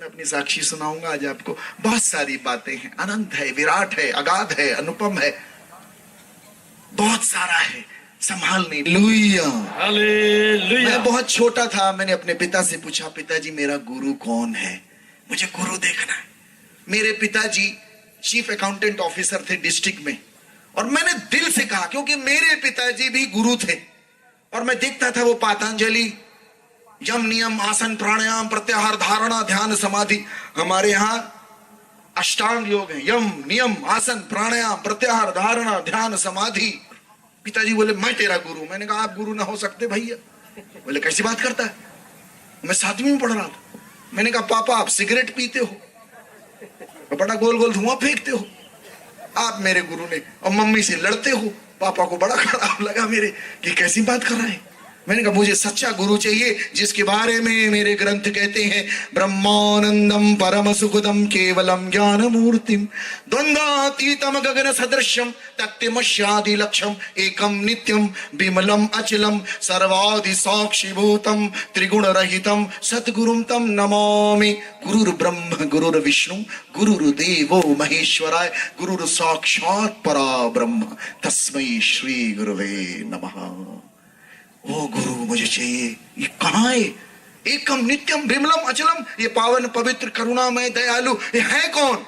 मैं अपनी साक्षी सुनाऊंगा आज आपको। बहुत सारी बातें हैं, अनंत है, विराट है, अगाध है, अनुपम है, बहुत सारा है, संभाल नहीं। मैं बहुत छोटा था, मैंने अपने पिता से पूछा, पिताजी मेरा गुरु कौन है, मुझे गुरु देखना है। मेरे पिताजी चीफ अकाउंटेंट ऑफिसर थे डिस्ट्रिक्ट में, और मैंने दिल से कहा, क्योंकि मेरे पिताजी भी गुरु थे, और मैं देखता था वो पातंजलि यम नियम आसन प्राणायाम प्रत्याहार धारणा ध्यान समाधि, हमारे यहाँ अष्टांग योग है, यम नियम आसन प्राणायाम प्रत्याहार धारणा ध्यान समाधि। पिताजी बोले मैं तेरा गुरु। मैंने कहा आप गुरु ना हो सकते भैया। बोले कैसी बात करता है, मैं 7वीं में पढ़ रहा था। मैंने कहा पापा आप सिगरेट पीते हो, बड़ा गोल गोल धुआं फेंकते हो, आप मेरे गुरु ने, और मम्मी से लड़ते हो। पापा को बड़ा खराब लगा मेरे कि कैसी बात कर रहा है। मैंने कहा मुझे सच्चा गुरु चाहिए जिसके बारे में मेरे ग्रंथ कहते हैं, ब्रह्मानंदम परम सुखदम केवलम ज्ञान मूर्तिम द्वंद्वातीतम गगन सदृश्यम तत्वमस्यादि लक्ष्यम एकम नित्यम विमलम अचलम सर्वादि साक्षिभूतम त्रिगुण रहितम सद्गुरुम तम नमामि। गुरुर् ब्रह्म गुरुर् विष्णु गुरुर्देवो महेश्वराय गुरुर् साक्षात् परा ब्रह्म तस्मै श्री गुरुवे नमः। ओ गुरु मुझे चाहिए, ये कहाँ है? एकम नित्यम विमलम अचलम, ये पावन पवित्र करुणामय दयालु, ये है कौन?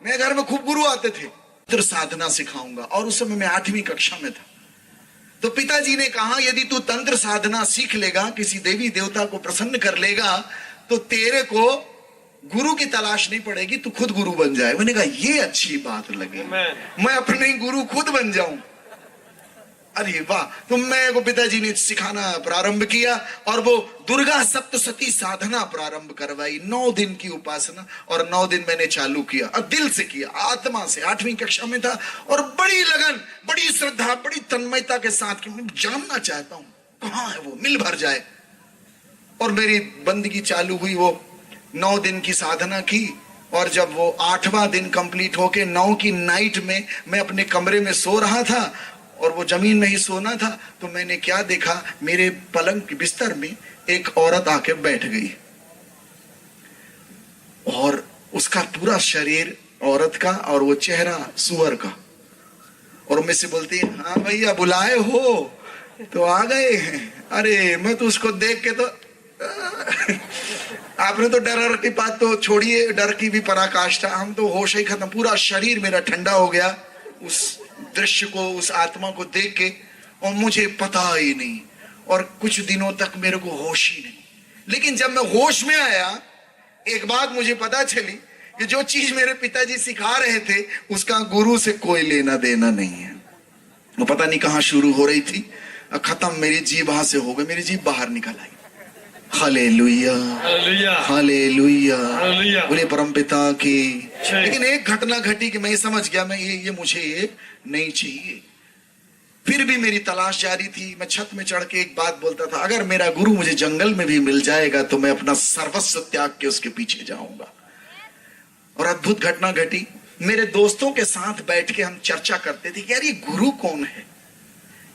मेरे घर में खूब गुरु आते थे, तंत्र साधना सिखाऊंगा, और उस समय मैं 8वीं कक्षा में था। तो पिताजी ने कहा यदि तू तंत्र साधना सीख लेगा, किसी देवी देवता को प्रसन्न कर लेगा, तो तेरे को गुरु की तलाश नहीं पड़ेगी, तू खुद गुरु बन जाए। मैंने कहा ये अच्छी बात लगी, मैं अपने गुरु खुद बन जाऊं। अरे वाह। तो मैं को पिताजी ने सिखाना प्रारंभ किया, और वो दुर्गा सप्तशती साधना प्रारंभ करवाई, 9 दिन की उपासना, और 9 दिन मैंने चालू किया, और दिल से किया, आत्मा से। 8वीं कक्षा में था, और बड़ी लगन, बड़ी श्रद्धा, बड़ी तन्मयता के साथ कि मैं जानना चाहता हूं कहां है वो, मिल भर जाए। और मेरी बंदगी चालू हुई, वो 9 दिन की साधना की, और जब वो 8वां दिन कंप्लीट होके 9 की नाइट में मैं अपने कमरे में सो रहा था, और वो जमीन में ही सोना था, तो मैंने क्या देखा, मेरे पलंग के बिस्तर में एक औरत आके बैठ गई, और उसका पूरा शरीर औरत का और वो चेहरा सुअर का, और मुझसे बोलती है हाँ भैया बुलाए हो तो आ गए हैं। अरे मैं तो उसको देख के तो आपने तो डर की बात तो छोड़िए, डर की भी पराकाष्ठा, हम तो होश ही खत्म, पूरा शरीर मेरा ठंडा हो गया उस दृश्य को, उस आत्मा को देख के, और मुझे पता ही नहीं, और कुछ दिनों तक मेरे को होश ही नहीं। लेकिन जब मैं होश में आया, एक बात मुझे पता चली कि जो चीज मेरे पिताजी सिखा रहे थे उसका गुरु से कोई लेना देना नहीं है। वो पता नहीं कहां शुरू हो रही थी, खत्म मेरी जीभ वहां से हो गई, मेरी जीभ बाहर निकल आई। हालेलुया हालेलुया बोले परमपिता की। लेकिन एक घटना घटी कि मैं समझ गया, मैं ये मुझे ये नहीं चाहिए। फिर भी मेरी तलाश जारी थी। मैं छत में चढ़ के एक बात बोलता था, अगर मेरा गुरु मुझे जंगल में भी मिल जाएगा तो मैं अपना सर्वस्व त्याग के उसके पीछे जाऊंगा। और अद्भुत घटना घटी, मेरे दोस्तों के साथ बैठ के हम चर्चा करते थे कि यार ये गुरु कौन है।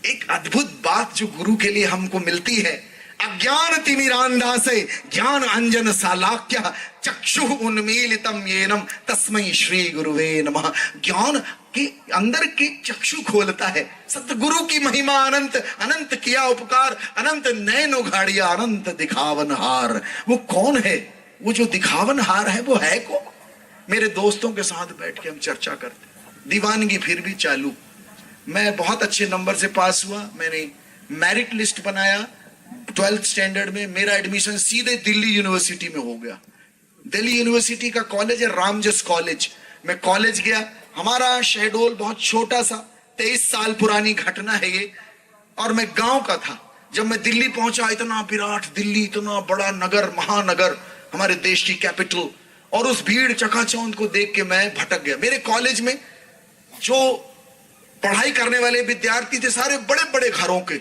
एक अद्भुत बात जो गुरु के लिए हमको मिलती है, अज्ञान तिमिरांधासे ज्ञान अंजन सालाक्य चक्षु उन्मीलितम येनम तस्मै श्री गुरुवे नमः। ज्ञान के अंदर के चक्षु खोलता है। सतगुरु की महिमा अनंत, अनंत किया उपकार, अनंत नैनो घाड़िया अनंत दिखावन हार। वो कौन है? वो जो दिखावन हार है वो है कौन? मेरे दोस्तों के साथ बैठ के हम चर्चा करते, दीवानगी फिर भी चालू। मैं बहुत अच्छे नंबर से पास हुआ, मैंने मेरिट लिस्ट बनाया 12th स्टैंडर्ड में। मेरा एडमिशन सीधे दिल्ली यूनिवर्सिटी में हो गया। दिल्ली यूनिवर्सिटी का कॉलेज है रामजस कॉलेज। मैं कॉलेज गया, हमारा शहडोल बहुत छोटा सा, 23 साल पुरानी घटना है ये, और मैं गांव का था। जब मैं दिल्ली पहुंचा, इतना विराट दिल्ली, इतना बड़ा नगर, महानगर, हमारे देश की कैपिटल, और उस भीड़ चकाचौंध को देख के मैं भटक गया। मेरे कॉलेज में जो पढ़ाई करने वाले विद्यार्थी थे सारे बड़े बड़े घरों के,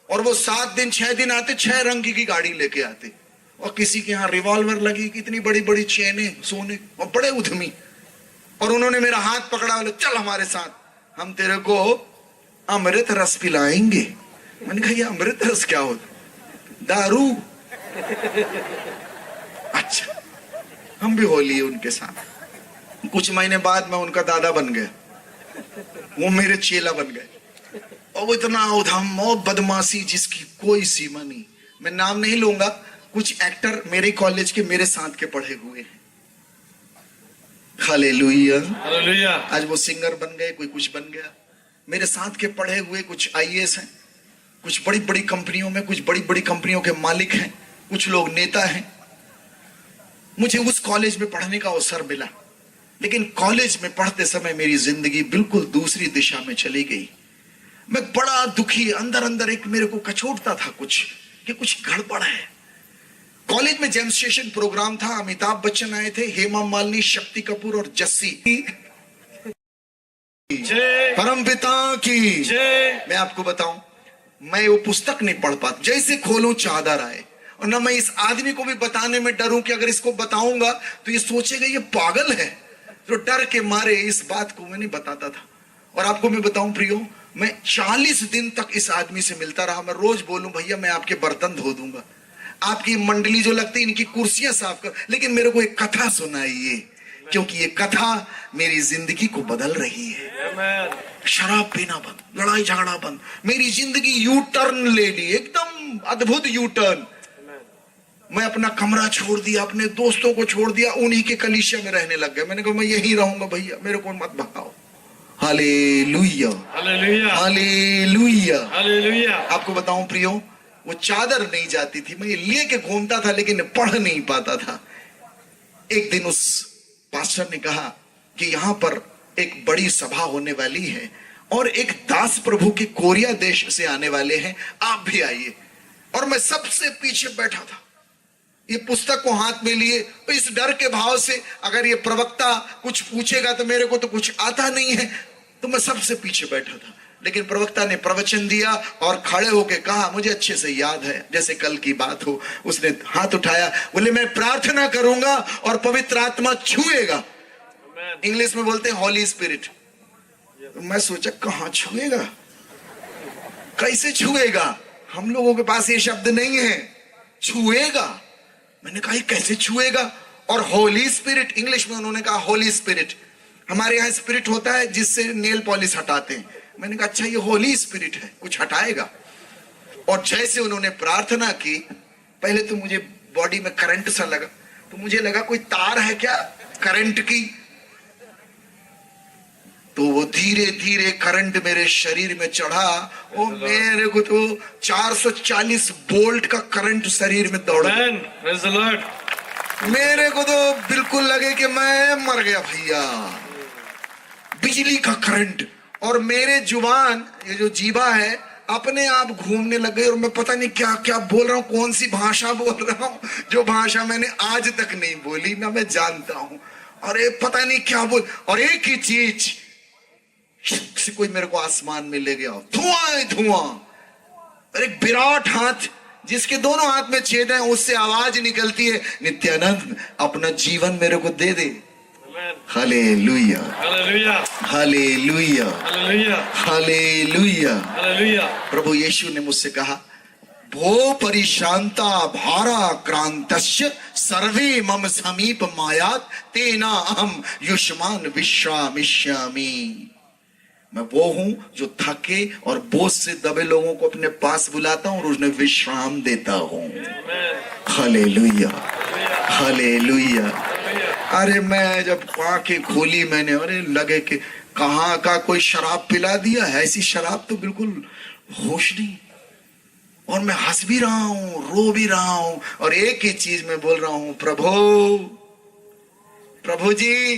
और वो 7 दिन 6 दिन आते, 6 रंग की गाड़ी लेके आते, और किसी के यहाँ रिवॉल्वर लगी, कितनी बड़ी बड़ी चेनें सोने, और बड़े उद्यमी। और उन्होंने मेरा हाथ पकड़ा, बोले चल हमारे साथ, हम तेरे को अमृत रस पिलाएंगे। मैंने कहा ये अमृत रस क्या होता? दारू। अच्छा हम भी होली उनके साथ। कुछ महीने बाद मैं उनका दादा बन गया, वो मेरे चेला बन गए। और वो इतना उधम और बदमाशी जिसकी कोई सीमा नहीं। मैं नाम नहीं लूंगा, कुछ एक्टर मेरे कॉलेज के मेरे साथ के पढ़े हुए हैं। Hallelujah, hallelujah. आज वो सिंगर बन गए, कोई कुछ बन गया। मेरे साथ के पढ़े हुए कुछ आईएएस हैं, कुछ बड़ी बड़ी कंपनियों में, कुछ बड़ी बड़ी कंपनियों के मालिक हैं, कुछ लोग नेता हैं। मुझे उस कॉलेज में पढ़ने का अवसर मिला, लेकिन कॉलेज में पढ़ते समय मेरी जिंदगी बिल्कुल दूसरी दिशा में चली गई। मैं बड़ा दुखी, अंदर अंदर एक मेरे को कचोटता था कुछ कि कुछ गड़बड़ है। कॉलेज में जेम स्टेशन प्रोग्राम था, अमिताभ बच्चन आए थे, हेमा मालिनी, शक्ति कपूर और जस्सी। परमपिता की मैं आपको बताऊं, मैं वो पुस्तक नहीं पढ़ पाता। जैसे खोलूं चादर आए, और ना मैं इस आदमी को भी बताने में डरूं कि अगर इसको बताऊंगा तो ये सोचेगा ये पागल है। तो डर के मारे इस बात को मैं नहीं बताता था। और आपको मैं बताऊं प्रियो, मैं 40 दिन तक इस आदमी से मिलता रहा। मैं रोज बोलूं भैया मैं आपके बर्तन धो दूंगा, आपकी मंडली जो लगती है इनकी कुर्सियां साफ कर, लेकिन मेरे को एक कथा सुनाइए, क्योंकि ये कथा मेरी जिंदगी को बदल रही है। शराब पीना बंद, लड़ाई झगड़ा बंद, मेरी जिंदगी यू टर्न ले ली, एकदम अद्भुत यू टर्न। मैं अपना कमरा छोड़ दिया, अपने दोस्तों को छोड़ दिया, उन्हीं के कलीसिया में रहने लग गया। मैंने कहा मैं यहीं रहूंगा भैया, मेरे को मत भगाओ। Hallelujah, hallelujah, hallelujah, hallelujah. आपको बताऊं प्रियो, वो चादर नहीं जाती थी, मैं ये लिए के घूमता था लेकिन पढ़ नहीं पाता था। एक दिन उस पास्टर ने कहा कि यहां पर एक बड़ी सभा होने वाली है और एक दास प्रभु के कोरिया देश से आने वाले हैं, आप भी आइए। और मैं सबसे पीछे बैठा था, ये पुस्तक को हाथ में लिए, तो इस डर के भाव से अगर ये प्रवक्ता कुछ पूछेगा तो मेरे को तो कुछ आता नहीं है, तो मैं सबसे पीछे बैठा था। लेकिन प्रवक्ता ने प्रवचन दिया और खड़े होकर कहा, मुझे अच्छे से याद है जैसे कल की बात हो, उसने हाथ उठाया, बोले मैं प्रार्थना करूंगा और पवित्र आत्मा छुएगा। इंग्लिश में बोलते हैं हॉली स्पिरिट। मैं सोचा कहां छुएगा, कैसे छुएगा, हम लोगों के पास ये शब्द नहीं है, छुएगा। मैंने कहा कैसे छुएगा, और होली स्पिरिट, इंग्लिश में उन्होंने कहा होली स्पिरिट। हमारे यहाँ स्पिरिट होता है जिससे नेल पॉलिश हटाते हैं। मैंने कहा अच्छा ये होली स्पिरिट है, कुछ हटाएगा। और जैसे उन्होंने प्रार्थना की, पहले तो मुझे बॉडी में करंट सा लगा, तो मुझे लगा कोई तार है क्या करंट की, तो वो धीरे धीरे करंट मेरे शरीर में चढ़ा। वो मेरे को तो 440 वोल्ट का करंट शरीर में दौड़ा। मेरे को तो बिल्कुल लगे कि मैं मर गया भैया, बिजली का करंट। और मेरे जुबान, ये जो जीवा है, अपने आप घूमने लग गए और मैं पता नहीं क्या क्या बोल रहा हूँ, कौन सी भाषा बोल रहा हूँ, जो भाषा मैंने आज तक नहीं बोली ना मैं जानता हूँ। और ये पता नहीं क्या बोल, और एक ही चीज से कोई मेरे को आसमान में ले गया, धुआं धुआं। और एक विराट हाथ जिसके दोनों हाथ में छेद है, उससे आवाज निकलती है, नित्यानंद अपना जीवन मेरे को दे दे। Hallelujah, hallelujah, hallelujah, hallelujah, hallelujah. प्रभु यीशु ने मुझसे कहा, भो परिशांता भारा क्रांतस्य सर्वे मम समीप मायात तेना अहम युष्मान विश्रामिष्यामि। मैं वो हूं जो थके और बोझ से दबे लोगों को अपने पास बुलाता हूं और उन्हें विश्राम देता हूं। Hallelujah, hallelujah. अरे मैं जब आंखें खोली मैंने, अरे लगे कि कहां का कोई शराब पिला दिया है, ऐसी शराब तो बिल्कुल होश नहीं। और मैं हंस भी रहा हूं, रो भी रहा हूं, और एक ही चीज मैं बोल रहा हूं, प्रभु जी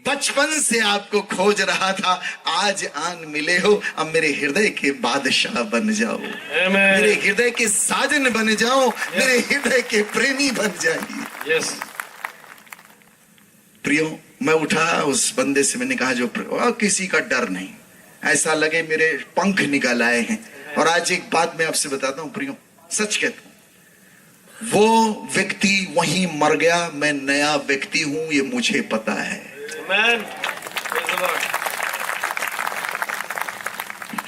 बचपन से आपको खोज रहा था, आज आन मिले हो, अब मेरे हृदय के बादशाह बन जाओ, मेरे हृदय के साजन बन जाओ, मेरे हृदय के प्रेमी बन जाइए। प्रियो, मैं उठा, उस बंदे से मैंने कहा, जो किसी का डर नहीं, ऐसा लगे मेरे पंख निकल आए हैं। और आज एक बात मैं आपसे बताता हूं प्रियो, सच कहता हूं, वो व्यक्ति वहीं मर गया, मैं नया व्यक्ति हूं, ये मुझे पता है।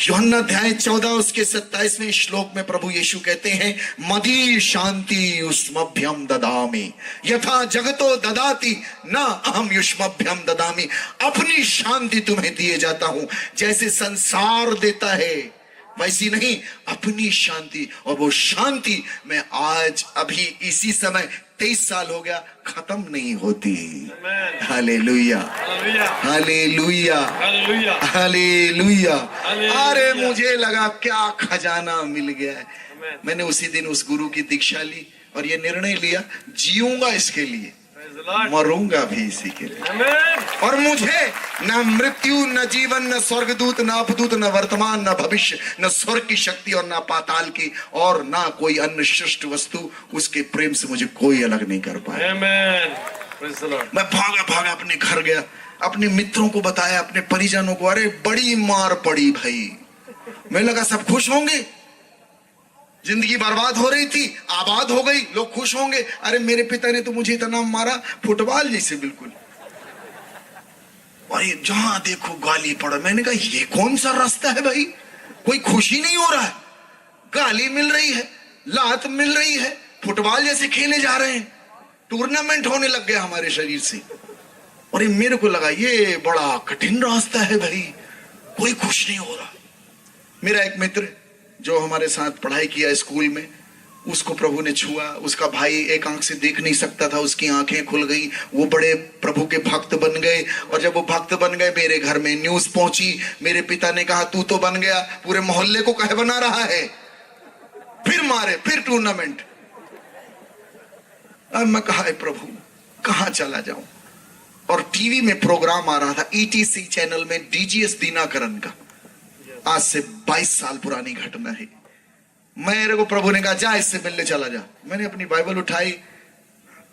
यूहन्ना अध्याय 14 उसके 27वें श्लोक में प्रभु यीशु कहते हैं, मदी शांति युष्मभ्यम ददामि यथा जगतो ददाति न अहम युष्मभ्यम ददामि। अपनी शांति तुम्हें दिए जाता हूं, जैसे संसार देता है वैसी नहीं, अपनी शांति। और वो शांति मैं आज अभी इसी समय 23 साल हो गया, खत्म नहीं होती। Hallelujah, hallelujah, hallelujah. अरे मुझे लगा क्या खजाना मिल गया है। मैंने उसी दिन उस गुरु की दीक्षा ली और ये निर्णय लिया, जीऊंगा इसके लिए, मरूंगा भी इसी के लिए। और मुझे न मृत्यु, न जीवन, न स्वर्गदूत, न अपदूत, न वर्तमान, न भविष्य, न स्वर्ग की शक्ति और न पाताल की और न कोई अन्य सृष्ट वस्तु, उसके प्रेम से मुझे कोई अलग नहीं कर पाया। मैं भागा भागा अपने घर गया, अपने मित्रों को बताया, अपने परिजनों को। अरे बड़ी मार पड़ी भाई। मैं लगा सब खुश होंगे, जिंदगी बर्बाद हो रही थी, आबाद हो गई, लोग खुश होंगे। अरे मेरे पिता ने तो मुझे इतना मारा, फुटबॉल जैसे बिल्कुल। और ये जहां देखो गाली पड़ा। मैंने कहा ये कौन सा रास्ता है भाई, कोई खुशी नहीं हो रहा है, गाली मिल रही है, लात मिल रही है, फुटबॉल जैसे खेले जा रहे हैं, टूर्नामेंट होने लग गया हमारे शरीर से। और ये मेरे को लगा ये बड़ा कठिन रास्ता है भाई, कोई खुश नहीं हो रहा। मेरा एक मित्र जो हमारे साथ पढ़ाई किया स्कूल में, उसको प्रभु ने छुआ। उसका भाई एक आंख से देख नहीं सकता था, उसकी आंखें खुल गई, वो बड़े प्रभु के भक्त बन गए। और जब वो भक्त बन गए, मेरे घर में न्यूज पहुंची। मेरे पिता ने कहा तू तो बन गया, पूरे मोहल्ले को कहे बना रहा है। फिर मारे, फिर टूर्नामेंट। अब मैं कहा प्रभु कहां चला जाऊं। और टीवी में प्रोग्राम आ रहा था ईटीसी चैनल में, डीजीएस दिनाकरन का। आज से 22 साल पुरानी घटना है। मेरे को प्रभु ने कहा जा इससे मिलने चला जा। मैंने अपनी बाइबल उठाई,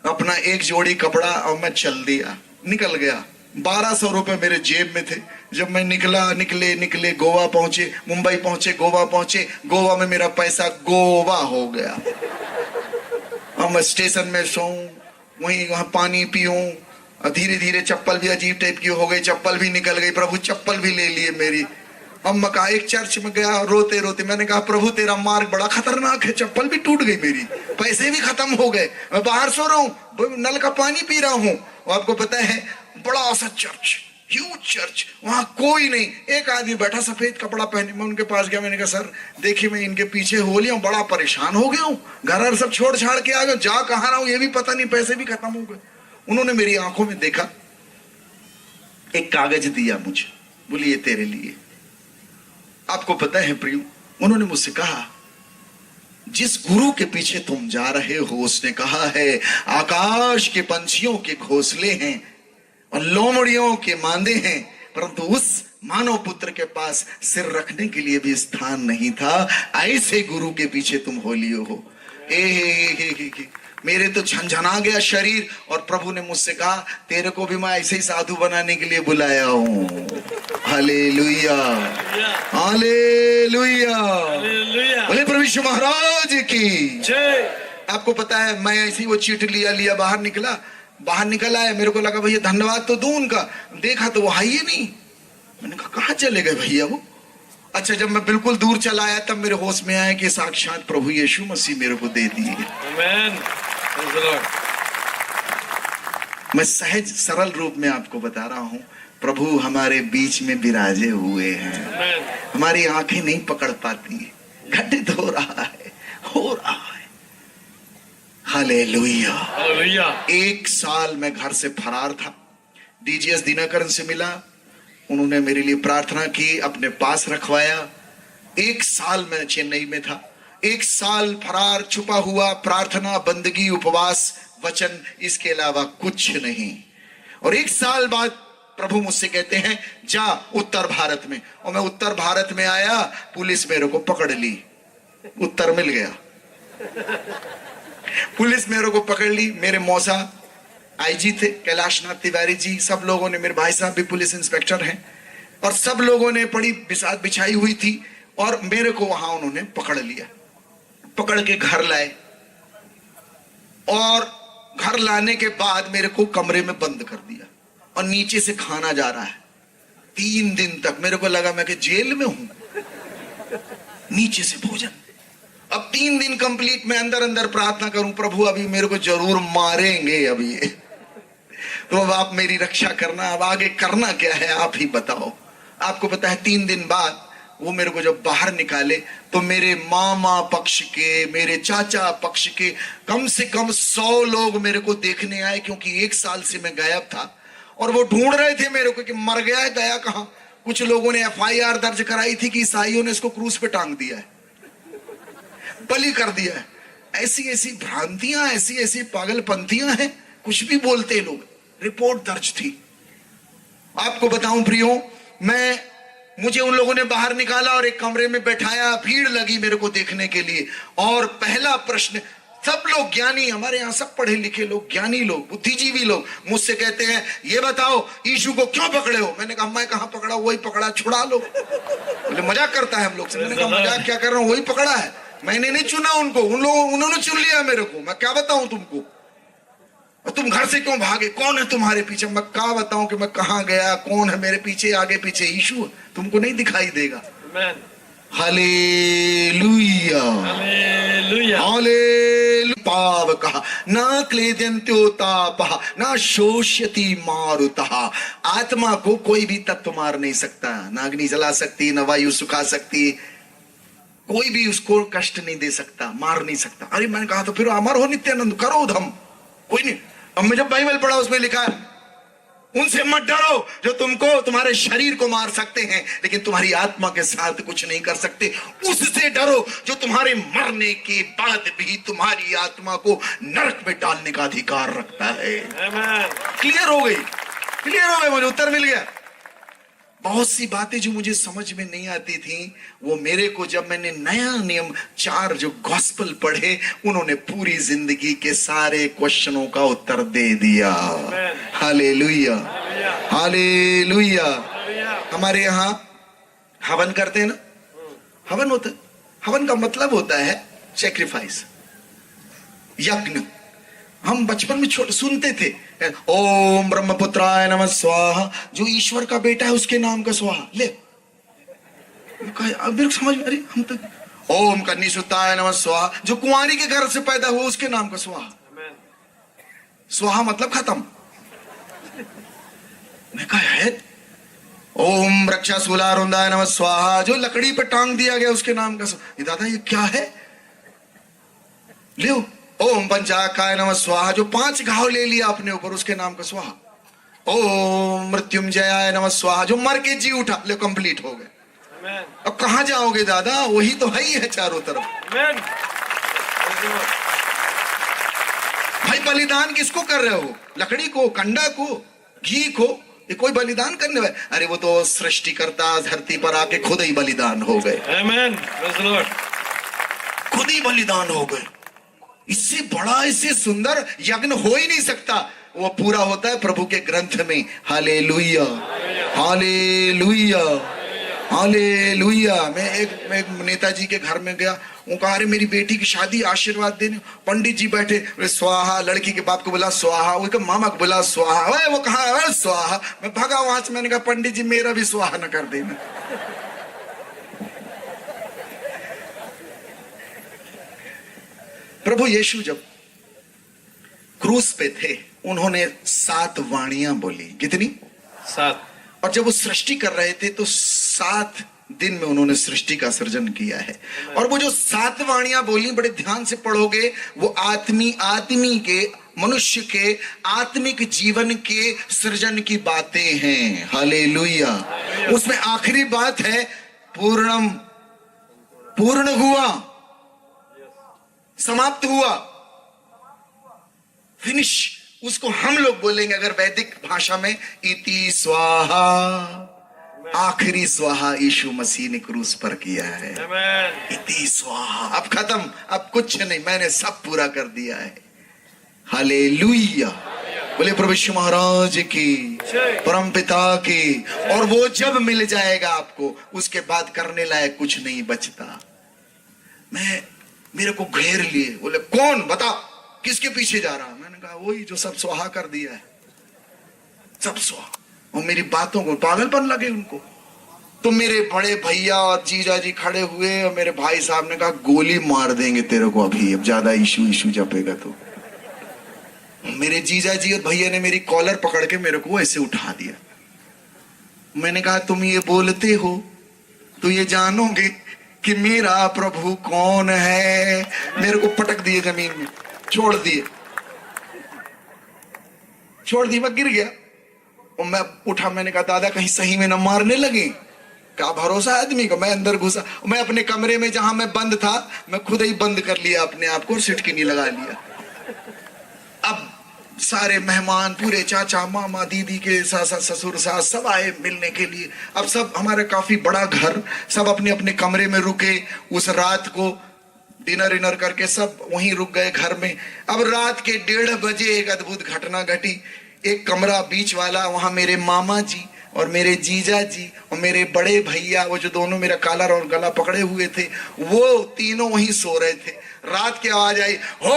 अपना एक जोड़ी कपड़ा और मैं चल दिया, निकल गया। 1200 रुपए मेरे जेब में थे। जब मैं निकले गोवा पहुंचे, मुंबई पहुंचे, गोवा पहुंचे। गोवा में मेरा पैसा गोवा हो गया। अब मैं स्टेशन में सोऊं, वहां पानी पीऊं। धीरे धीरे चप्पल भी अजीब टाइप की हो गई, चप्पल भी निकल गई। प्रभु चप्पल भी ले लिए मेरी। अब मैं कहा एक चर्च में गया रोते रोते, मैंने कहा प्रभु तेरा मार्ग बड़ा खतरनाक है, चप्पल भी टूट गई मेरी, पैसे भी खत्म हो गए, मैं बाहर सो रहा हूँ, नल का पानी पी रहा हूँ। और आपको पता है बड़ा सा चर्च, ह्यूज चर्च, वहां कोई नहीं, एक आदमी बैठा सफेद कपड़ा पहने। मैं उनके पास गया, मैंने कहा सर देखिए मैं इनके पीछे हो लिया हूँ, बड़ा परेशान हो गया हूँ, घर सब छोड़ छाड़ के आ गया, जा कहाँ रहा हूँ ये भी पता नहीं, पैसे भी खत्म हो गए। उन्होंने मेरी आंखों में देखा, एक कागज दिया मुझे, बोली ये तेरे लिए। आपको पता है प्रियो, उन्होंने मुझसे कहा जिस गुरु के पीछे तुम जा रहे हो, उसने कहा है आकाश के पंछियों के घोंसले हैं और लोमड़ियों के मांदे हैं, परंतु उस मानव पुत्र के पास सिर रखने के लिए भी स्थान नहीं था। ऐसे गुरु के पीछे तुम हो लियो हो। मेरे तो झंझना गया शरीर। और प्रभु ने मुझसे कहा तेरे को भी मैं ऐसे ही साधु बनाने के लिए बुलाया हूँ। हालेलुया, हालेलुया, बोले प्रभु यीशु महाराज की जय। आपको पता है मैं ऐसे ही वो चीट लिया बाहर निकल आया। मेरे को लगा भैया धन्यवाद तो दूं उनका, देखा तो वो है ही नहीं। मैंने कहा कहाँ चले गए भैया वो। अच्छा जब मैं बिल्कुल दूर चला आया तब मेरे होश में आया कि साक्षात प्रभु यीशु मसीह मेरे को दे दिए। मैं सहज सरल रूप में आपको बता रहा हूं, प्रभु हमारे बीच में विराजे हुए हैं। हमारी आंखें नहीं पकड़ पाती, घटित हो रहा है। Hallelujah, hallelujah. 1 साल मैं घर से फरार था। डीजीएस दिनाकरन से मिला, उन्होंने मेरे लिए प्रार्थना की, अपने पास रखवाया। 1 साल मैं चेन्नई में था। 1 साल फरार, छुपा हुआ, प्रार्थना, बंदगी, उपवास, वचन, इसके अलावा कुछ नहीं। और 1 साल बाद प्रभु मुझसे कहते हैं जा उत्तर भारत में। और मैं उत्तर भारत में आया, पुलिस मेरे को पकड़ ली। उत्तर मिल गया, पुलिस मेरे को पकड़ ली। मेरे मौसा आईजी थे कैलाशनाथ तिवारी जी, सब लोगों ने, मेरे भाई साहब भी पुलिस इंस्पेक्टर हैं, और सब लोगों ने बड़ी बिसात बिछाई हुई थी। और मेरे को वहां उन्होंने पकड़ लिया, पकड़ के घर लाए। और घर लाने के बाद मेरे को कमरे में बंद कर दिया और नीचे से खाना जा रहा है 3 दिन तक। मेरे को लगा मैं कि जेल में हूं। नीचे से भोजन। अब 3 दिन कंप्लीट मैं अंदर अंदर प्रार्थना करूं, प्रभु अभी मेरे को जरूर मारेंगे अभी ये, तो अब आप मेरी रक्षा करना, अब आगे करना क्या है आप ही बताओ। आपको पता है 3 दिन बाद वो मेरे को जब बाहर निकाले तो मेरे मामा पक्ष के, मेरे चाचा पक्ष के कम से कम 100 लोग मेरे को देखने आए, क्योंकि 1 साल से मैं गायब था और वो ढूंढ रहे थे मेरे को कि मर गया है, गया कहां। कुछ लोगों ने FIR दर्ज कराई थी कि ईसाइयों ने इसको क्रूस पे टांग दिया है, बलि कर दिया है। ऐसी ऐसी भ्रांतियां, ऐसी ऐसी पागलपंथियां हैं, कुछ भी बोलते लोग। रिपोर्ट दर्ज थी। आपको बताऊं प्रियो, मुझे उन लोगों ने बाहर निकाला और एक कमरे में बैठाया, भीड़ लगी मेरे को देखने के लिए। और पहला प्रश्न, सब लोग ज्ञानी, हमारे यहाँ सब पढ़े लिखे लोग, ज्ञानी लोग, बुद्धिजीवी लोग मुझसे कहते हैं ये बताओ यीशु को क्यों पकड़े हो। मैंने कहा मैं कहां पकड़ा, वही पकड़ा, छुड़ा लो। बोले मजाक करता है हम लोग से। मैंने कहा मजाक क्या कर रहा हूं, वही पकड़ा है, मैंने नहीं चुना उनको, उन्होंने चुन लिया मेरे को। मैं क्या बताऊं तुमको, और तुम घर से क्यों भागे, कौन है तुम्हारे पीछे। मैं क्या बताऊं कि मैं कहां गया, कौन है मेरे पीछे, आगे पीछे यीशु, तुमको नहीं दिखाई देगा। Hallelujah, hallelujah, hallelujah. पाव कहा ना क्लेद्यन्त्योतापः ना शोष्यति मारुतः। आत्मा को कोई भी तत्व मार नहीं सकता, ना अग्नि जला सकती, ना वायु सुखा सकती, कोई भी उसको कष्ट नहीं दे सकता, मार नहीं सकता। अरे मैंने कहा तो फिर अमर हो नित्यानंद, करो उधम, कोई नहीं। अब मैं जब बाइबल पढ़ा उसमें लिखा है उनसे मत डरो जो तुमको, तुम्हारे शरीर को मार सकते हैं लेकिन तुम्हारी आत्मा के साथ कुछ नहीं कर सकते। उससे डरो जो तुम्हारे मरने के बाद भी तुम्हारी आत्मा को नरक में डालने का अधिकार रखता है। क्लियर हो गई, क्लियर हो गई, मुझे उत्तर मिल गया। बहुत सी बातें जो मुझे समझ में नहीं आती थी, वो मेरे को जब मैंने नया नियम 4 जो गॉस्पेल पढ़े, उन्होंने पूरी जिंदगी के सारे क्वेश्चनों का उत्तर दे दिया। Hallelujah, hallelujah. हमारे यहाँ हवन करते हैं ना, हवन होता है, हवन का मतलब होता है सैक्रिफाइस, यज्ञ। हम बचपन में सुनते थे ओम ब्रह्मपुत्राय नमः स्वाहा, जो ईश्वर का बेटा है उसके नाम का स्वाहा। ले मेरे को समझ में, अरे हम तो ओम कन्नीसुताय नमः स्वाहा, जो कुंवारी के घर से पैदा हुआ उसके नाम का स्वाहा। स्वाहा मतलब खत्म। मैं कहा है ओम रक्षाशूलारुंदाय नमः स्वाहा, जो लकड़ी पर टांग दिया गया उसके नाम का स्वाहा। दादा ये क्या है, ले ओम पंचाकाय नमः स्वाहा, जो 5 घाव ले लिया अपने ऊपर उसके नाम का स्वाहा। ओम मृत्युंजयाय नमः स्वाहा, जो मर के जी उठा, ले कंप्लीट हो गए। अब कहां जाओगे दादा, वही तो है ही है चारों तरफ। भाई बलिदान किसको कर रहे हो, लकड़ी को, कंडा को, घी को, ये कोई बलिदान करने वाले? अरे वो तो सृष्टिकर्ता धरती पर आके खुद ही बलिदान हो गए। खुद ही बलिदान हो गए। इससे बड़ा, इससे सुंदर यज्ञ हो ही नहीं सकता। वो पूरा होता है प्रभु के ग्रंथ में। Hallelujah, hallelujah, hallelujah. मैं एक नेताजी के घर में गया, वो कहा अरे मेरी बेटी की शादी, आशीर्वाद देने। पंडित जी बैठे, स्वाहा, लड़की के बाप को बोला स्वाहा, उसके मामा को बोला स्वाहा। वो कहा स्वाहा, मैं भागा वहां से। मैंने कहा पंडित जी मेरा भी स्वाहा न कर देना। प्रभु यीशु जब क्रूस पे थे, उन्होंने 7 वाणियां बोली। कितनी? 7। और जब वो सृष्टि कर रहे थे तो 7 दिन में उन्होंने सृष्टि का सृजन किया है। और वो जो 7 वाणियां बोली, बड़े ध्यान से पढ़ोगे, वो आदमी के, मनुष्य के आत्मिक जीवन के सृजन की बातें हैं। हालेलुया। उसमें आखिरी बात है पूर्णम, पूर्ण हुआ, समाप्त हुआ, फिनिश। उसको हम लोग बोलेंगे अगर वैदिक भाषा में इति स्वाहा, आखिरी स्वाहा यीशु मसीह ने क्रूस पर किया है। इति स्वाहा, अब खत्म, अब कुछ नहीं, मैंने सब पूरा कर दिया है। हालेलुया। बोले प्रभु यीशु महाराज की, परम पिता की। और वो जब मिल जाएगा आपको, उसके बाद करने लायक कुछ नहीं बचता। मेरे को घेर लिए, बोले कौन, बता किसके पीछे जा रहा। मैंने कहा वही जो सब स्वाहा कर दिया है, सब स्वाहा। और मेरी बातों को पागलपन लगे उनको। तो मेरे बड़े भैया और जीजा जी खड़े हुए और मेरे भाई साहब ने कहा गोली मार देंगे तेरे को अभी, अब ज्यादा इशू इशू जपेगा तो। मेरे जीजा जी और भैया ने मेरी कॉलर पकड़ के मेरे को ऐसे उठा दिया। मैंने कहा तुम ये बोलते हो तो ये जानोगे कि मेरा प्रभु कौन है। मेरे को पटक दिए जमीन में, छोड़ दिए, मैं गिर गया और मैं उठा। मैंने कहा दादा कहीं सही में न मारने लगे, क्या भरोसा आदमी का। मैं अंदर घुसा, मैं अपने कमरे में जहां मैं बंद था मैं खुद ही बंद कर लिया अपने आप को, सिटकिनी लगा लिया। अब सारे मेहमान, पूरे चाचा मामा दीदी के सास ससुर सास सब आए मिलने के लिए। अब सब, हमारा काफी बड़ा घर, सब अपने अपने कमरे में रुके। उस रात को डिनर इनर करके सब वहीं रुक गए घर में। अब रात के 1:30 बजे एक अद्भुत घटना घटी। एक कमरा बीच वाला, वहां मेरे मामा जी और मेरे जीजा जी और मेरे बड़े भैया, वो जो दोनों मेरा कॉलर और गला पकड़े हुए थे, वो तीनों वहीं सो रहे थे। रात की आवाज आई, हो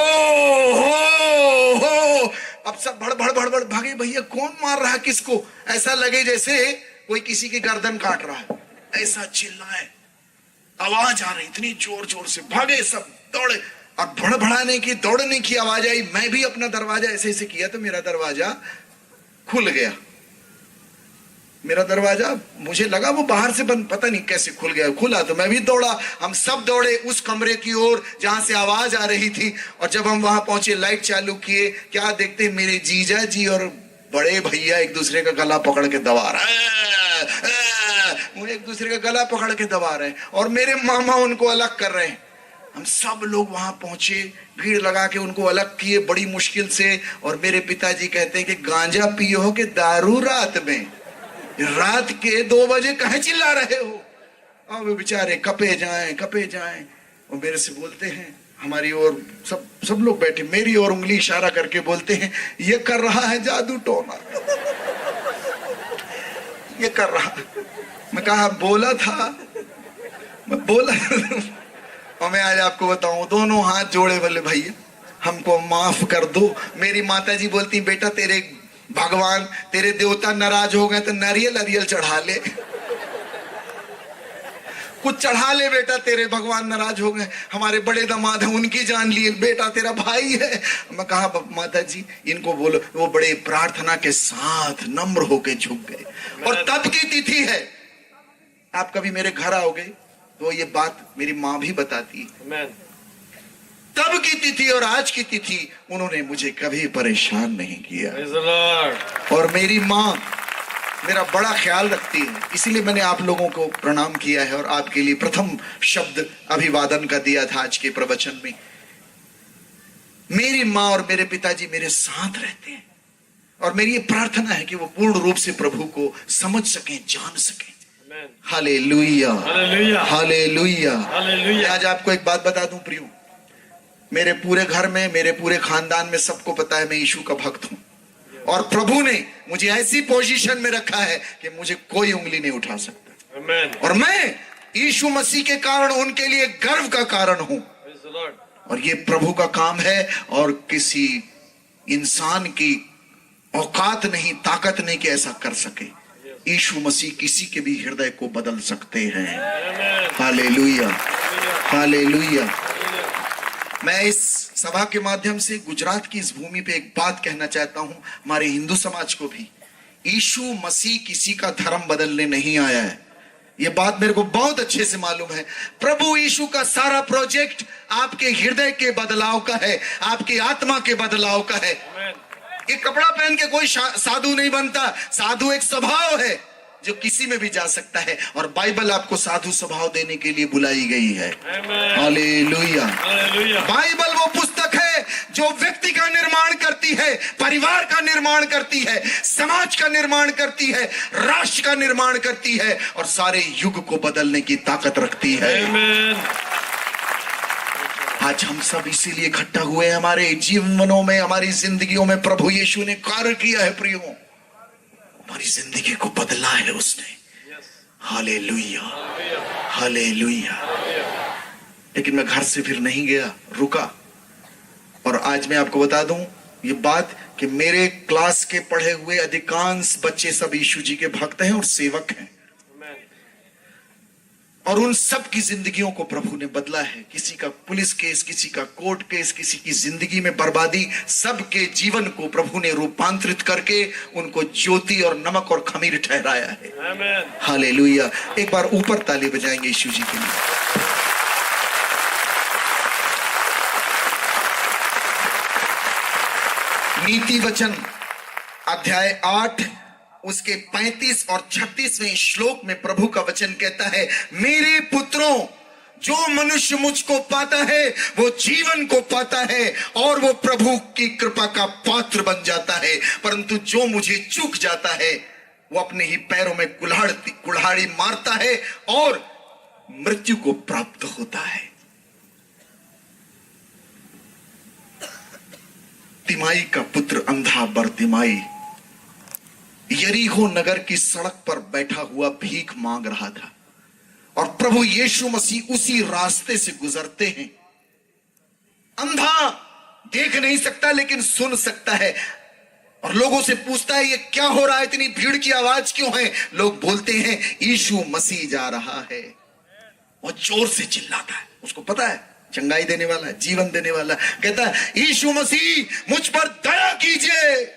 हो। अब सब भड़ भड़ भड़ भड़ भागे, भैया कौन मार रहा है किसको। ऐसा लगे जैसे कोई किसी की गर्दन काट रहा है, ऐसा चिल्लाए, आवाज आ रही इतनी जोर जोर से। भागे सब, दौड़े और भड़भड़ाने की दौड़ने की आवाज आई। मैं भी अपना दरवाजा ऐसे ऐसे किया तो मेरा दरवाजा खुल गया। मेरा दरवाजा, मुझे लगा वो बाहर से बंद, पता नहीं कैसे खुल गया। खुला तो मैं भी दौड़ा। हम सब दौड़े उस कमरे की ओर जहां से आवाज आ रही थी। और जब हम वहां पहुंचे, लाइट चालू किए, क्या देखते मेरे जीजा जी और बड़े भैया एक दूसरे का गला पकड़ के दबा रहे हैं, वो एक दूसरे का गला पकड़ के दबा रहे हैं और मेरे मामा उनको अलग कर रहे हैं। हम सब लोग वहां पहुंचे, भीड़ लगा के उनको अलग किए बड़ी मुश्किल से। और मेरे पिताजी कहते हैं कि गांजा पियो हो कि दारू रात में, रात के 2 बजे कहे चिल्ला रहे हो। और वे बेचारे कपे जाएं। और मेरे से बोलते हैं, हमारी ओर सब लोग बैठे, मेरी ओर उंगली इशारा करके बोलते हैं ये कर रहा है जादू टोना, ये कर रहा। मैं कहा बोला था, मैं बोला। और मैं आज आपको बताऊं, दोनों हाथ जोड़े बोले भैया हमको माफ कर दो। मेरी माताजी बोलती बेटा तेरे भगवान, तेरे देवता नाराज हो गए तो नारियल चढ़ा ले, कुछ चढ़ा ले बेटा, तेरे भगवान नाराज हो गए। हमारे बड़े दामाद हैं, उनकी जान लिए, बेटा तेरा भाई है। मैं कहा माता जी इनको बोलो। वो बड़े प्रार्थना के साथ नम्र होके झुक गए। और तब की तिथि है, आप कभी मेरे घर आओगे तो ये बात मेरी माँ भी बताती है। तब की तिथि और आज की तिथि उन्होंने मुझे कभी परेशान नहीं किया। और मेरी माँ मेरा बड़ा ख्याल रखती है, इसीलिए मैंने आप लोगों को प्रणाम किया है और आपके लिए प्रथम शब्द अभिवादन का दिया था आज के प्रवचन में। मेरी माँ और मेरे पिताजी मेरे साथ रहते हैं और मेरी ये प्रार्थना है कि वो पूर्ण रूप से प्रभु को समझ सकें, जान सकें। Hallelujah, hallelujah, hallelujah. आज आपको एक बात बता दूं प्रियो, मेरे पूरे घर में, मेरे पूरे खानदान में सबको पता है मैं यीशु का भक्त हूं। और प्रभु ने मुझे ऐसी पोजीशन में रखा है कि मुझे कोई उंगली नहीं उठा सकता। और मैं यीशु मसीह के कारण उनके लिए गर्व का कारण हूं। और ये प्रभु का काम है और किसी इंसान की औकात नहीं, ताकत नहीं कि ऐसा कर सके। यीशु मसीह किसी के भी हृदय को बदल सकते हैं। Hallelujah, hallelujah. मैं इस सभा के माध्यम से गुजरात की इस भूमि पे एक बात कहना चाहता हूं, हमारे हिंदू समाज को भी। यीशु मसीह किसी का धर्म बदलने नहीं आया है, ये बात मेरे को बहुत अच्छे से मालूम है। प्रभु यीशु का सारा प्रोजेक्ट आपके हृदय के बदलाव का है, आपकी आत्मा के बदलाव का है। ये कपड़ा पहन के कोई साधु नहीं बनता। साधु एक स्वभाव है जो किसी में भी जा सकता है और बाइबल आपको साधु स्वभाव देने के लिए बुलाई गई है। हालेलुया। बाइबल वो पुस्तक है जो व्यक्ति का निर्माण करती है, परिवार का निर्माण करती है, समाज का निर्माण करती है, राष्ट्र का निर्माण करती है और सारे युग को बदलने की ताकत रखती है। आज हम सब इसीलिए इकट्ठा हुए हैं। हमारे जीवनों में, हमारी जिंदगियों में प्रभु यीशु ने कार्य किया है प्रियो, हमारी जिंदगी को बदला है उसने। Hallelujah, hallelujah. लेकिन मैं घर से फिर नहीं गया, रुका। और आज मैं आपको बता दूं ये बात कि मेरे क्लास के पढ़े हुए अधिकांश बच्चे सब यीशु जी के भक्त हैं और सेवक हैं। और उन सब की जिंदगियों को प्रभु ने बदला है। किसी का पुलिस केस, किसी का कोर्ट केस, किसी की जिंदगी में बर्बादी, सबके जीवन को प्रभु ने रूपांतरित करके उनको ज्योति और नमक और खमीर ठहराया है। आमीन, हालेलुया। एक बार ऊपर ताली बजाएंगे यीशु जी के लिए। नीति वचन अध्याय 8 उसके 35 और 36वें श्लोक में प्रभु का वचन कहता है, मेरे पुत्रों, जो मनुष्य मुझको पाता है वो जीवन को पाता है और वो प्रभु की कृपा का पात्र बन जाता है, परंतु जो मुझे चूक जाता है वो अपने ही पैरों में कुल्हाड़ी मारता है और मृत्यु को प्राप्त होता है। तिमाई का पुत्र अंधा बरतिमाई यरीहो नगर की सड़क पर बैठा हुआ भीख मांग रहा था और प्रभु यीशु मसीह उसी रास्ते से गुजरते हैं। अंधा देख नहीं सकता लेकिन सुन सकता है और लोगों से पूछता है, ये क्या हो रहा है, इतनी भीड़ की आवाज क्यों है? लोग बोलते हैं, यीशु मसीह जा रहा है। वो जोर से चिल्लाता है, उसको पता है चंगाई देने वाला है, जीवन देने वाला है। कहता है, यीशु मसीह मुझ पर दया कीजिए,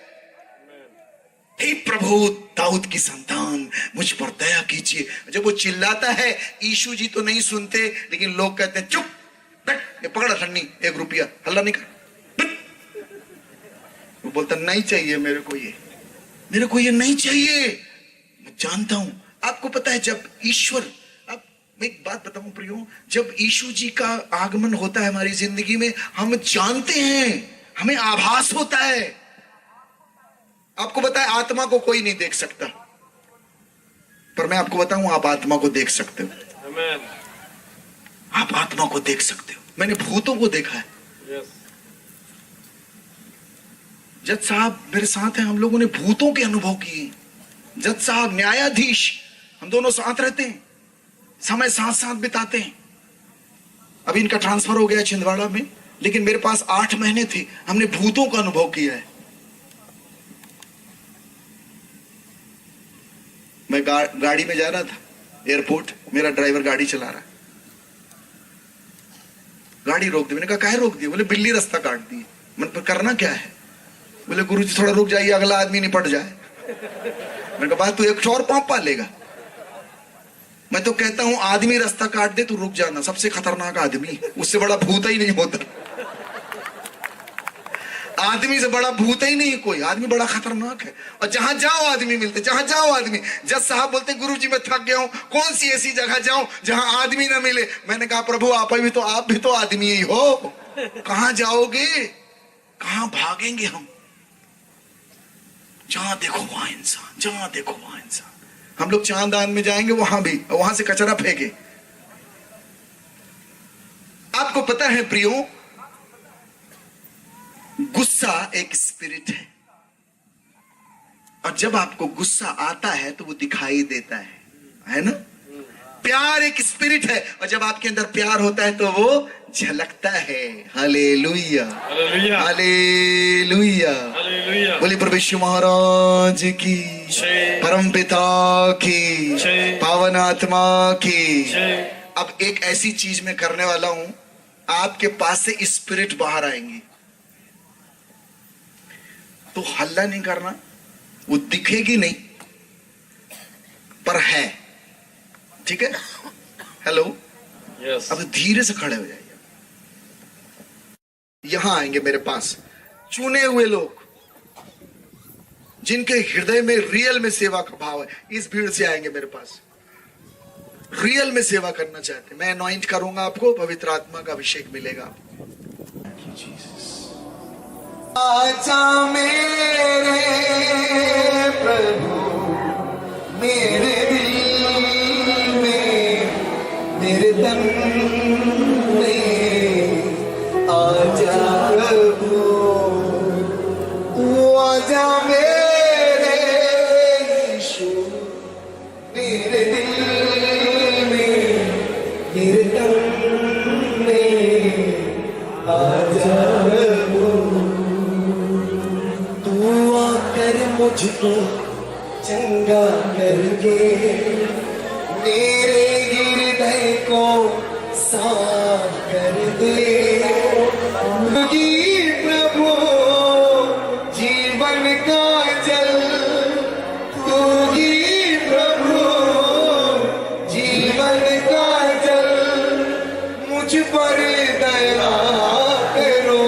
हे प्रभु दाऊद की संतान मुझ पर दया कीजिए। जब वो चिल्लाता है, यीशु जी तो नहीं सुनते, लेकिन लोग कहते हैं, चुप बैठ, ये पकड़ा ठन्नी, 1 रुपया, हल्ला नहीं कर। वो बोलता, नहीं चाहिए मेरे को ये नहीं चाहिए। मैं जानता हूं, आपको पता है जब ईश्वर, अब मैं एक बात बताऊं प्रियो, जब यीशु जी का आगमन होता है हमारी जिंदगी में, हम जानते हैं, हमें आभास होता है। आपको पता है आत्मा को कोई नहीं देख सकता, पर मैं आपको बताऊं, आप आत्मा को देख सकते हो। आमीन। आप आत्मा को देख सकते हो। मैंने भूतों को देखा है। जज साहब मेरे साथ हैं, हम लोगों ने भूतों के अनुभव किए। जज साहब, न्यायाधीश, हम दोनों साथ रहते हैं, समय साथ साथ बिताते हैं। अभी इनका ट्रांसफर हो गया छिंदवाड़ा में, लेकिन मेरे पास 8 महीने थे, हमने भूतों का अनुभव किया है। मैं गाड़ी में जा रहा था एयरपोर्ट, मेरा ड्राइवर गाड़ी चला रहा है, गाड़ी रोक दी। मैंने कहा काहे रोक दी? बोले बिल्ली रास्ता काट दी। मन पर करना क्या है? बोले गुरुजी थोड़ा रुक जाइए, अगला आदमी निपट जाए। मैंने कहा बात तू एक और पाप पालेगा? मैं तो कहता हूं आदमी रास्ता काट दे, तू रुक जाना, सबसे खतरनाक आदमी, उससे बड़ा भूत ही नहीं होता। आदमी से बड़ा भूत ही नहीं कोई, आदमी बड़ा खतरनाक है। और जहां जाओ आदमी मिलते, जहां जाओ आदमी। जज साहब बोलते, गुरुजी मैं थक गया हूं, कौन सी ऐसी जगह जाऊं जहां आदमी ना मिले? मैंने कहा प्रभु आप भी तो आदमी ही हो, कहां जाओगे, कहां भागेंगे हम? जहां देखो वहां इंसान, जहां देखो वहां इंसान। हम लोग चांदान में जाएंगे, वहां भी, वहां से कचरा फेंके। आपको पता है प्रियो, गुस्सा एक स्पिरिट है और जब आपको गुस्सा आता है तो वो दिखाई देता है ना? प्यार एक स्पिरिट है और जब आपके अंदर प्यार होता है तो वो झलकता है। Hallelujah, hallelujah, hallelujah. बोले प्रभु यीशु महाराज की, परम पिता की, पावन आत्मा की। अब एक ऐसी चीज में करने वाला हूं, आपके पास से स्पिरिट बाहर आएंगी तो हल्ला नहीं करना, वो दिखेगी नहीं पर है, ठीक है? Hello, yes. अब धीरे से खड़े हो जाइए। यहां आएंगे मेरे पास चुने हुए लोग जिनके हृदय में रियल में सेवा का भाव है। इस भीड़ से आएंगे मेरे पास, रियल में सेवा करना चाहते। मैं अनॉइंट करूंगा आपको, पवित्र आत्मा का अभिषेक मिलेगा आपको। आजा मेरे प्रभु मेरे दिल में, मेरे तन में आजा प्रभु, तू आजा मेरे यीशु, मेरे दिल में, मेरे तन में आजा मुझको चंगा करके, मेरे हृदय को साफ कर दे। प्रभु जीवन का जल, तू ही प्रभु जीवन का जल, मुझ पर दया करो,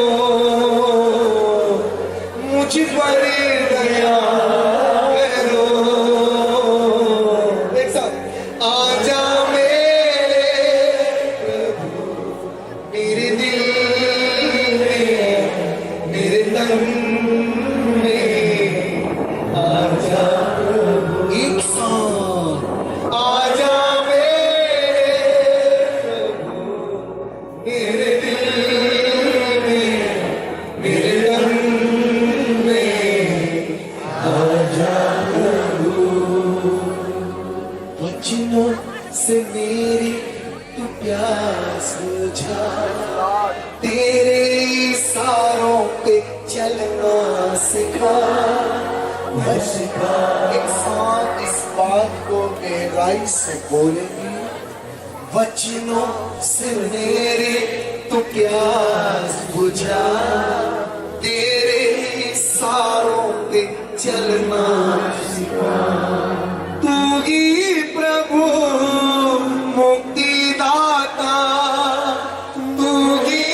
मुझ पर दया करो। एक साथ आजा मेरे प्रभु, मेरे दिल में, मेरे तन में आजा प्रभु। एक साथ आजा मेरे प्रभु, मेरे दिल में, मेरे तन में आजा प्रभु। वचनों से मेरी तू प्यास बुझा, तेरे इशारों पे चलना सिखा। एक साथ इस बात को गहराई से बोलेंगे, वचनों से मेरी तू प्यास बुझा, तेरे इशारों पे चलना सिखा। तू ही प्रभु मुक्तिदाता, तू ही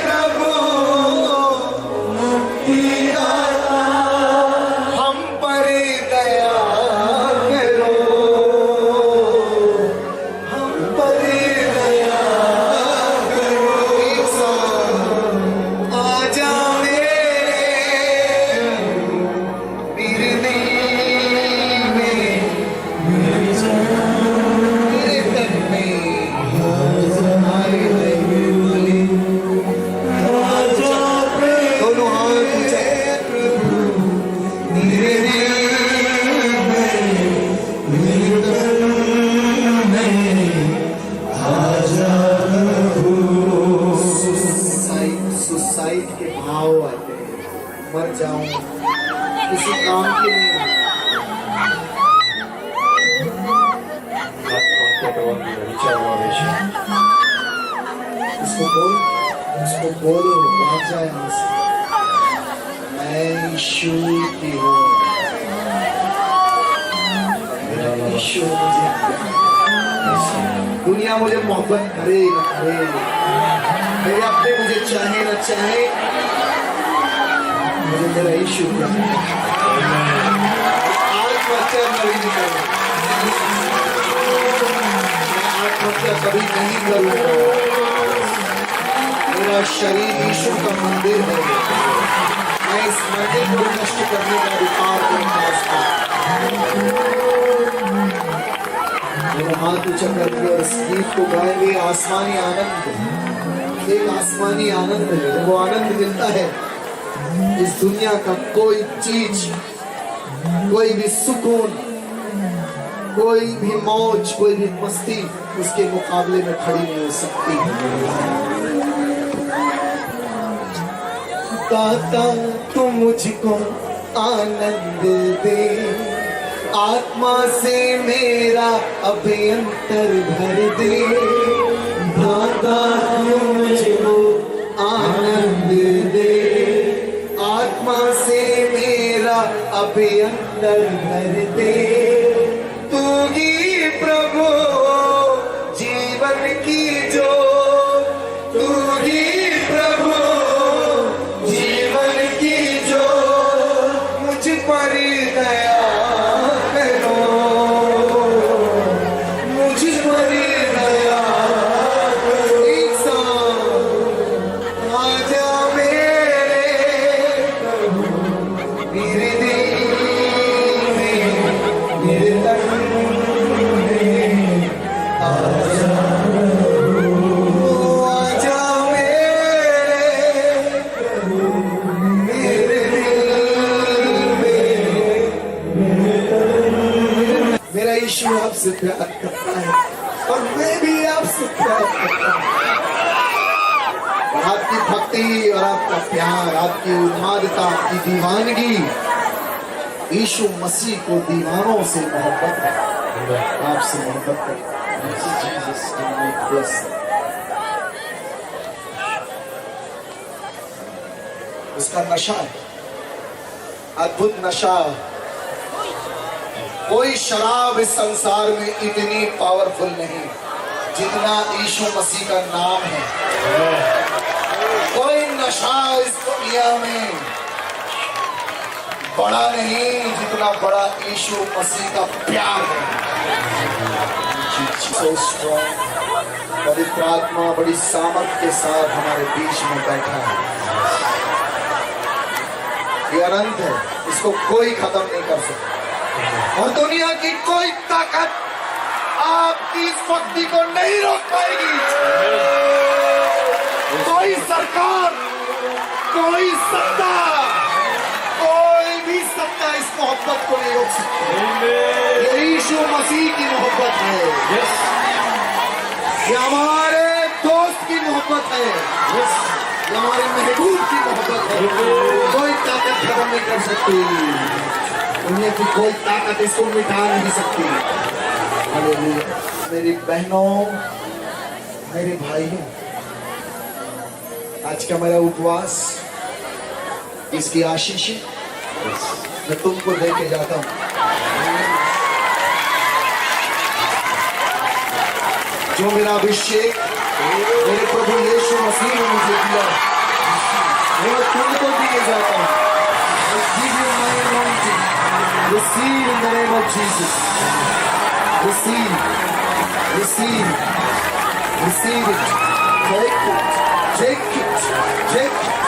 प्रभु मुक्तिदाता, हम पर दया करो, हम पर दया करो। एक साथ आजा मेरे दिल में, मेरे तन में आए बोले दोनों हाथ ऊंचा, मेरे दिल में, मेरे तन में आजा प्रभु। सुसाइड के भाव आते हैं, मर जाऊं किसी काम के नहीं। उसको बोलो भाग जाए यहाँ से। मैं यीशु की हूँ, यीशु मुझे, दुनिया मुझे मोहब्बत करे न करे, मेरे अपने मुझे चाहे न चाहे, मुझे मेरा यीशु आत्महत्या कभी नहीं करूँ, आत्महत्या कभी नहीं करूँगा। मेरा शरीर यीशु का मंदिर है, मैं इस मंदिर को नष्ट करने का अधिकार दूंगा। मेरा हाथ ऊंचा करके और इस गीत को गाएंगे। आसमानी आनंद, एक आसमानी आनंद है, वो आनंद मिलता है इस दुनिया का कोई चीज, कोई भी सुकून, कोई भी मौज, कोई भी मस्ती उसके मुकाबले में खड़ी नहीं हो सकती। दाता तू मुझको आनंद दे, आत्मा से मेरा अभ्यंतर भर दे। दाता तू मुझको आनंद दे, आत्मा से मेरा अभ्यंतर भर दे। तू ही प्रभु जीवन की जो, तू ही प्रभु जीवन की जो, मुझ पर दया करो, मुझ पर दया करो। एक साथ आजा मेरे प्रभु, मेरे दिल में, मेरे तन में आजा प्रभु, आजा मेरे प्रभु, मेरे दिल में, मेरे तन में। मेरा यीशु आपसे प्यार करता है और मैं भी आपसे प्यार करता हूँ। और आपकी भक्ति और आपका प्यार, आपकी उन्मादता, आपकी दीवानगी यीशु मसीह को दीवानों से मोहब्बत है, आपसे मोहब्बत है। and may bless them. उसका नशा है, अद्भुत नशा। कोई शराब इस संसार में इतनी पावरफुल नहीं जितना यीशु मसीह का नाम है। कोई नशा इस दुनिया में बड़ा नहीं जितना बड़ा यीशु मसीह का प्यार है। So strong, पवित्र आत्मा बड़ी सामर्थ के साथ हमारे बीच में बैठा है। ये अनंत है, इसको कोई खत्म नहीं कर सकता और दुनिया की कोई ताकत आपकी इस भक्ति को नहीं रोक पाएगी। कोई सरकार, कोई सत्ता, कोई भी सत्ता इस मोहब्बत को नहीं रोक सकती। ये यीशु मसीह की मोहब्बत है, ये हमारे दोस्त की मोहब्बत है, ये हमारे महबूब की मोहब्बत है। कोई ताकत खत्म नहीं कर सकती, दुनिया की कोई ताकत इसको मिटा नहीं सकती। हालेलुया। मेरी बहनों, मेरे भाइयों, आज का मेरा उपवास, इसकी आशीष मैं तुमको देके जाता हूं। जो मेरा अभिषेक मेरे प्रभु यीशु मसीह ने मुझे दिया, वो तुमको दिए जाता हूं। Receive in the name of Jesus. Receive, receive, receive it. Take it, take it, take it.